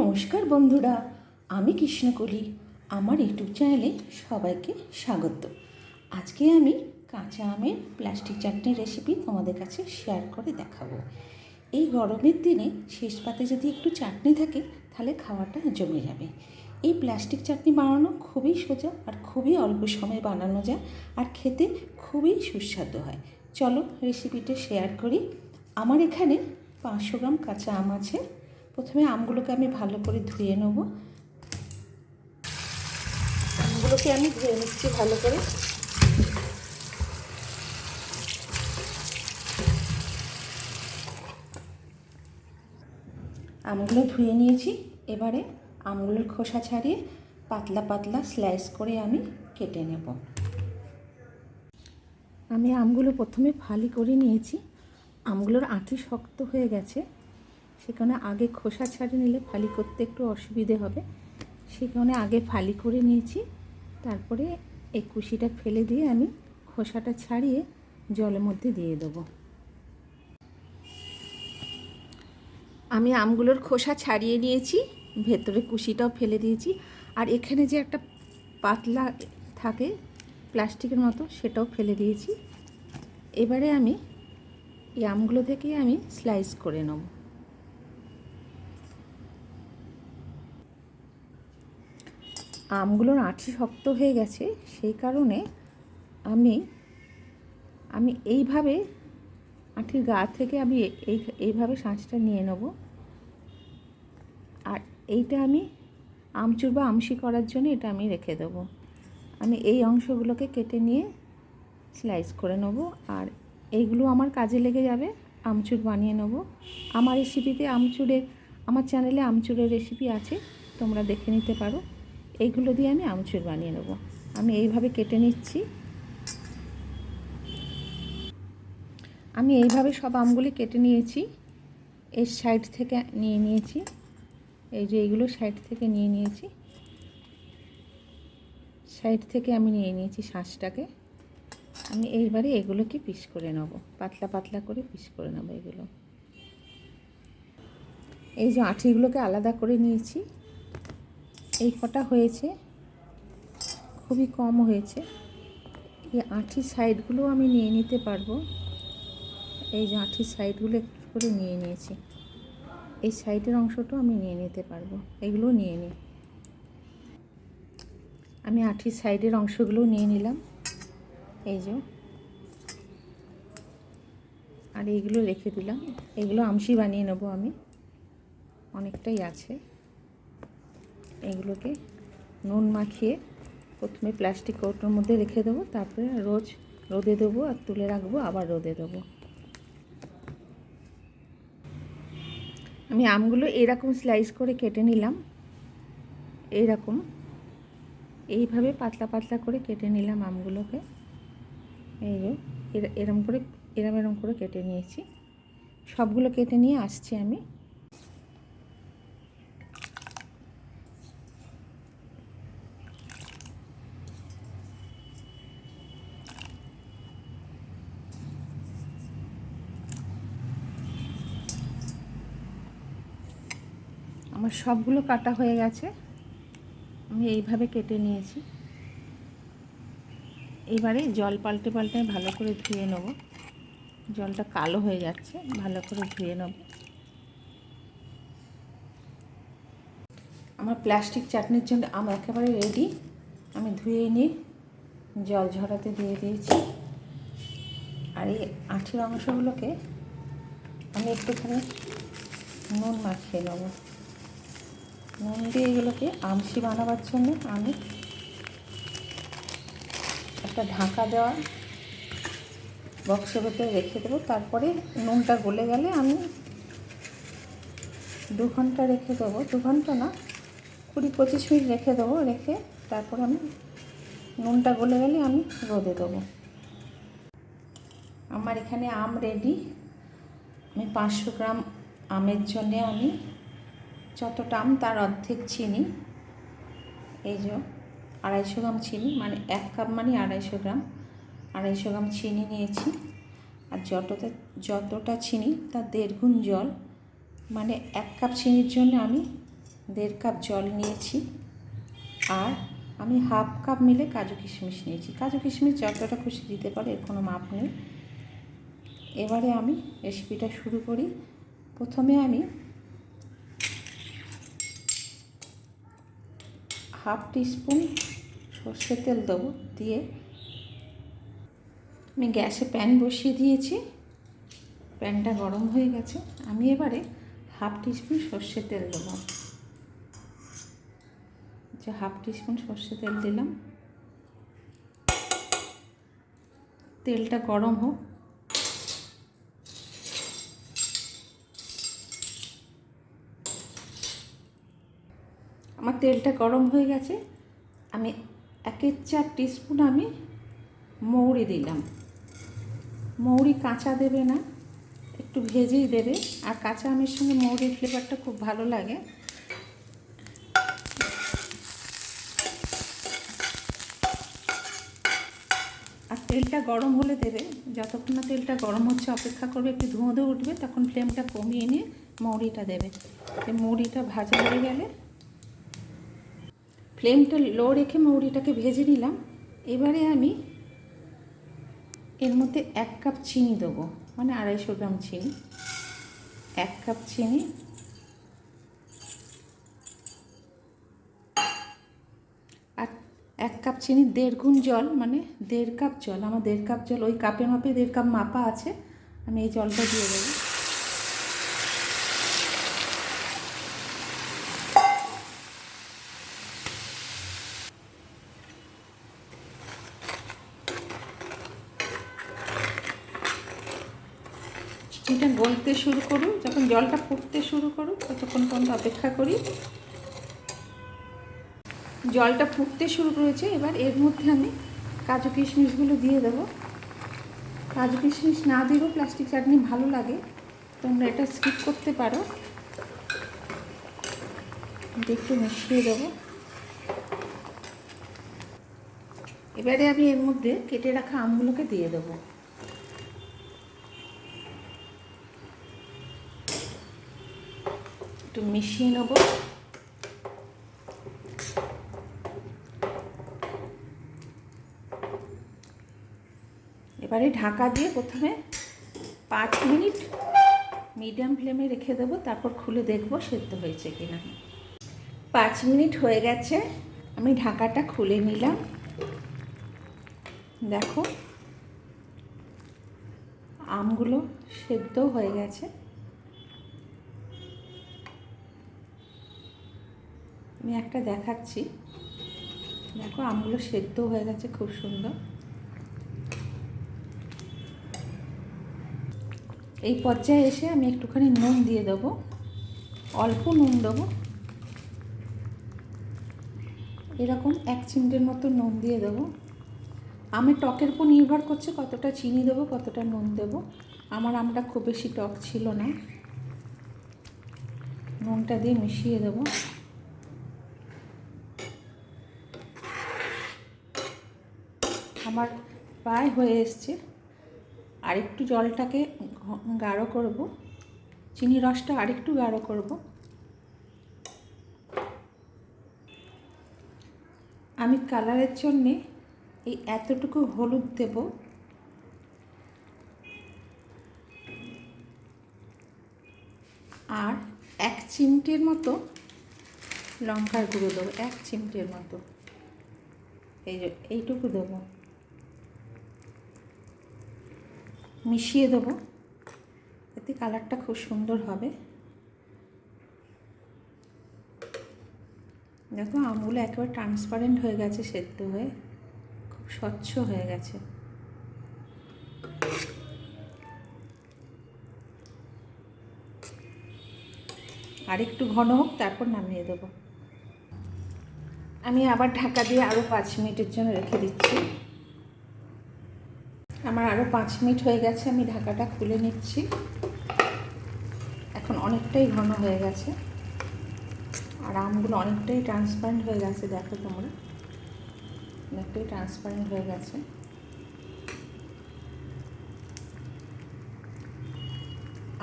নমস্কার বন্ধুরা, আমি কৃষ্ণকলি। আমার ইউটিউব চ্যানেলে সবাইকে স্বাগত। আজকে আমি কাঁচা আমের প্লাস্টিক চাটনির রেসিপি তোমাদের কাছে শেয়ার করে দেখাবো। এই গরমের দিনে শেষ পাতে যদি একটু চাটনি থাকে তাহলে খাওয়াটা জমে যাবে। এই প্লাস্টিক চাটনি বানানো খুবই সোজা আর খুবই অল্প সময়ে বানানো যায় আর খেতে খুবই সুস্বাদু হয়। চলো রেসিপিটা শেয়ার করি। আমার এখানে 500 গ্রাম কাঁচা আম আছে। প্রথমে আমগুলোকে আমি ভালো করে ধুয়ে নেব। আমগুলোকে আমি ধুয়ে নিচ্ছি ভালো করে। আমগুলো ধুয়ে নিয়েছি। এবারে আমগুলোর খোসা ছাড়িয়ে পাতলা পাতলা স্লাইস করে আমি কেটে নেব। আমি আমগুলো প্রথমে ফালি করে নিয়েছি। আমগুলোর আঁটি শক্ত হয়ে গেছে, সেখানে আগে খোসা ছাড়িয়ে নিলে ফালি করতে একটু অসুবিধে হবে, সেখানে আগে ফালি করে নিয়েছি। তারপরে এই কুশিটা ফেলে দিয়ে আমি খোসাটা ছাড়িয়ে জলের মধ্যে দিয়ে দেবো। আমি আমগুলোর খোসা ছাড়িয়ে নিয়েছি, ভেতরে কুশিটাও ফেলে দিয়েছি। আর এখানে যে একটা পাতলা থাকে প্লাস্টিকের মতো, সেটাও ফেলে দিয়েছি। এবারে আমি এই আমগুলো থেকে আমি স্লাইস করে নেব। আমগুলোর আঁটি শক্ত হয়ে গেছে, সেই কারণে আমি এইভাবে আঁটির গা থেকে আমি এইভাবে শাঁসটা নিয়ে নেব। আর এইটা আমি আমচুর বা আমশি করার জন্য এটা আমি রেখে দেবো। আমি এই অংশগুলোকে কেটে নিয়ে স্লাইস করে নেব। আর এইগুলো আমার কাজে লেগে যাবে, আমচুর বানিয়ে নেব। আমার রেসিপিতে আমার চ্যানেলে আমচুরের রেসিপি আছে, তোমরা দেখে নিতে পারো। এইগুলো দিয়ে আমি আমচুর বানিয়ে নেব। আমি এইভাবে কেটে নিচ্ছি। আমি এইভাবে সব আমগুলি কেটে নিয়েছি। এর সাইড থেকে নিয়ে নিয়েছি, এই যে এইগুলো সাইড থেকে নিয়ে নিয়েছি। সাইড থেকে আমি নিয়ে নিয়েছি শাঁসটাকে। আমি এইবারে এগুলোকে পিস করে নেব, পাতলা পাতলা করে পিস করে নেব এগুলো। এই যে আঁটিগুলোকে আলাদা করে নিয়েছি। এই কটা হয়েছে, খুবই কম হয়েছে। এই আঁটির সাইডগুলো আমি নিয়ে নিতে পারবো। এই যে আঁটির সাইডগুলো একটু করে নিয়ে নিয়েছি, এই সাইডের অংশটাও আমি নিয়ে নিতে পারবো। এগুলো নিয়ে নিই। আমি আঁটির সাইডের অংশগুলো নিয়ে নিলাম, এই যে। আর এইগুলো রেখে দিলাম। এগুলো আমশি বানিয়ে নেব আমি, অনেকটাই আছে। এগুলোকে নুন মাখিয়ে প্রথমে প্লাস্টিক কৌটোর মধ্যে রেখে দেবো, তারপরে রোজ রোদে দেবো আর তুলে রাখবো, আবার রোদে দেবো। আমি আমগুলো এরকম স্লাইস করে কেটে নিলাম, এইভাবে পাতলা পাতলা করে কেটে নিলাম আমগুলোকে। এই যে এরম করে কেটে নিয়েছি। সবগুলো কেটে নিয়ে আসছি আমি। আমার সবগুলো কাটা হয়ে গেছে, আমি এইভাবে কেটে নিয়েছি। এবারে জল পাল্টে পাল্টে ভালো করে ধুয়ে নেব। জলটা কালো হয়ে যাচ্ছে, ভালো করে ধুয়ে নেব। আমার প্লাস্টিক চাটনির জন্য আম একেবারে রেডি। আমি ধুয়ে নিয়ে জল ঝরাতে দিয়ে দিয়েছি। আর এই আঁটির অংশগুলোকে আমি একটুখানি নুন মাখিয়ে নেব। নুন দিয়ে এগুলোকে আমশি বানাবার জন্য আমি একটা ঢাকা দেওয়া বক্সের ভেতরে রেখে দেবো। তারপরে নুনটা গলে গেলে আমি 2 ঘন্টা রেখে দেবো। 2 ঘন্টা না, 20-25 মিনিট রেখে দেবো। রেখে তারপরে আমি নুনটা গলে গেলে আমি রোদে দেবো। আমার এখানে আম রেডি। আমি 500 গ্রাম আমের জন্যে আমি যতটা আম তার অর্ধেক চিনি, এই যে 250 গ্রাম চিনি, মানে 1 কাপ মানে 250 গ্রাম, 250 গ্রাম চিনি নিয়েছি। আর যতটা চিনি তার 1.5 গুণ জল, মানে 1 কাপ চিনির জন্য আমি 1.5 কাপ জল নিয়েছি, আর আমি হাফ কাপ মিলে কাজু কিশমিশ নিয়েছি। কাজু কিশমিশ যতটা খুশি দিতে পারে, এর কোনো মাপ নেই। এবারে আমি রেসিপিটা শুরু করি। প্রথমে আমি হাফ টিস্পুন সর্ষের তেল দেবো, দিয়ে আমি গ্যাসে প্যান বসিয়ে দিয়েছি। প্যানটা গরম হয়ে গেছে। আমি এবারে হাফ টিস্পুন সর্ষের তেল দেবো। হাফ টিস্পুন সর্ষের তেল দিলাম। তেলটা গরম হোক। আমার তেলটা গরম হয়ে গেছে। আমি 1/4 টিস্পুন আমি মৌরি দিলাম। মৌরি কাঁচা দেবে না, একটু ভেজেই দেবে। আর কাঁচা আমের সঙ্গে মৌরির ফ্লেভারটা খুব ভালো লাগে। আর তেলটা গরম হলে দেবে। যতক্ষণ না তেলটা গরম হচ্ছে অপেক্ষা করবে, একটু ধোঁয়া ধোঁয়া উঠবে, তখন ফ্লেমটা কমিয়ে নিয়ে মৌরিটা দেবে। মৌরিটা ভাজা হয়ে গেলে ফ্লেমটা লো রেখে মৌরিটাকে ভেজে নিলাম। এবারে আমি এর মধ্যে 1 কাপ চিনি দেবো, মানে 250 গ্রাম চিনি। 1 কাপ চিনি, আর 1 কাপ চিনি 1.5 গুণ জল, মানে 1.5 কাপ জল। আমার 1.5 কাপ জল, ওই কাপের মাপে 1.5 কাপ মাপা আছে। আমি এই জলটা দিয়ে দেবো। চিনিটা গলতে শুরু করুন, যখন জলটা ফুটতে শুরু করুন ততক্ষণ পর্যন্ত অপেক্ষা করি। জলটা ফুটতে শুরু করেছে। এবার এর মধ্যে আমি কাজু কিশমিশগুলো দিয়ে দেবো। কাজু কিশমিশ না দিলেও প্লাস্টিক চাটনি ভালো লাগে, তোমরা এটা স্কিপ করতে পারো। একটু মিশিয়ে দেবো। এবারে আমি এর মধ্যে কেটে রাখা আমগুলোকে দিয়ে দেবো। একটু মিশিয়ে নেব। এবারে ঢাকা দিয়ে প্রথমে 5 মিনিট মিডিয়াম ফ্লেমে রেখে দেবো, তারপর খুলে দেখবো সেদ্ধ হয়েছে কিনা। 5 মিনিট হয়ে গেছে, আমি ঢাকাটা খুলে নিলাম। দেখো আমগুলো সেদ্ধ হয়ে গেছে। আমি একটা দেখাচ্ছি, দেখো আমগুলো সেদ্ধ হয়ে গেছে খুব সুন্দর। এই পর্যায়ে এসে আমি একটুখানি নুন দিয়ে দেবো, অল্প নুন দেবো, এরকম 1 চিমটের মতো নুন দিয়ে দেবো। আমের টকের উপর নির্ভর করছে কতটা চিনি দেবো, কতটা নুন দেবো। আমার আমটা খুব বেশি টক ছিল না। নুনটা দিয়ে মিশিয়ে দেবো। আমার প্রায় হয়ে এসছে। আরেকটু জলটাকে গাঢ় করব, চিনি রসটা আরেকটু গাঢ় করব। আমি কালারের জন্যে এই এতটুকু হলুদ দেব, আর 1 চিমটের মতো লঙ্কার গুঁড়ো দেবো, 1 চিমটের মতো। এইটুকু দেবো, মিশিয়ে দেবো, এতে কালারটা খুব সুন্দর হবে। দেখো আমগুলো একেবারে ট্রান্সপারেন্ট হয়ে গেছে, সেদ্ধ হয়ে খুব স্বচ্ছ হয়ে গেছে। আর একটু ঘন হোক, তারপর নামিয়ে দেবো। আমি আবার ঢাকা দিয়ে আরও 5 মিনিটের জন্য রেখে দিচ্ছি। আমার আরও 5 মিনিট হয়ে গেছে, আমি ঢাকাটা খুলে নিচ্ছি। এখন অনেকটাই ঘন হয়ে গেছে, আর আমগুলো অনেকটাই ট্রান্সপারেন্ট হয়ে গেছে। দেখো তোমরা, অনেকটাই ট্রান্সপারেন্ট হয়ে গেছে।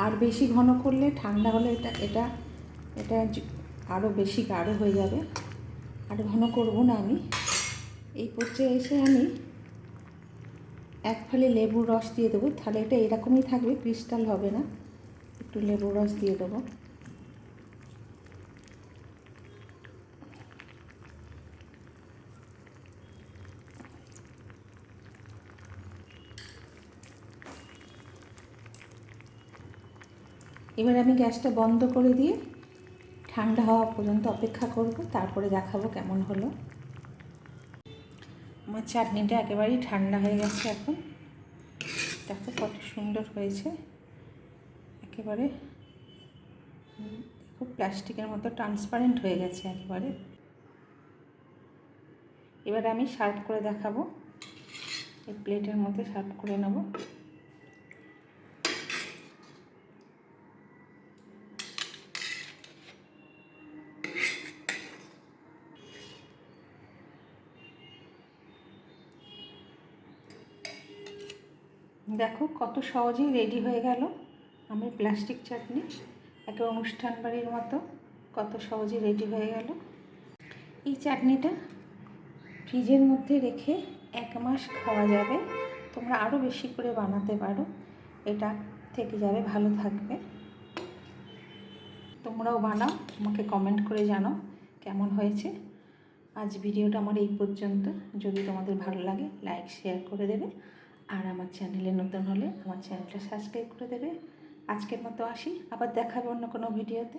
আর বেশি ঘন করলে ঠান্ডা হলে এটা এটা এটা আরও বেশি গাঢ় হয়ে যাবে, আর ঘন করব না আমি। এই পর্যায়ে এসে আমি এক ফালি লেবুর রস দিয়ে দেবো, তাহলে এটা এরকমই থাকবে, ক্রিস্টাল হবে না। একটু লেবুর রস দিয়ে দেবো। এবার আমি গ্যাসটা বন্ধ করে দিয়ে ঠান্ডা হওয়া পর্যন্ত অপেক্ষা করব, তারপরে দেখাবো কেমন হলো। আমার চাটনিটা একেবারেই ঠান্ডা হয়ে গেছে এখন। দেখো কত সুন্দর হয়েছে, একেবারে দেখো প্লাস্টিকের মতো ট্রান্সপারেন্ট হয়ে গেছে একেবারে। এবার আমি সার্ভ করে দেখাবো, এই প্লেটের মধ্যে সার্ভ করে নেব। দেখো কত সহজেই রেডি হয়ে গেল আমার প্লাস্টিক চাটনি, একটা অনুষ্ঠান বাড়ির মতো কত সহজেই রেডি হয়ে গেল। এই চাটনিটা ফ্রিজের মধ্যে রেখে 1 মাস খাওয়া যাবে, তোমরা আরও বেশি করে বানাতে পারো, এটা থেকে যাবে, ভালো থাকবে। তোমরাও বানাও, আমাকে কমেন্ট করে জানাও কেমন হয়েছে। আজ ভিডিওটা আমার এই পর্যন্ত। যদি তোমাদের ভালো লাগে লাইক শেয়ার করে দেবে, আর আমার চ্যানেলে নতুন হলে আমার চ্যানেলটা সাবস্ক্রাইব করে দেবে। আজকের মতো আসি, আবার দেখাবে অন্য কোনো ভিডিওতে।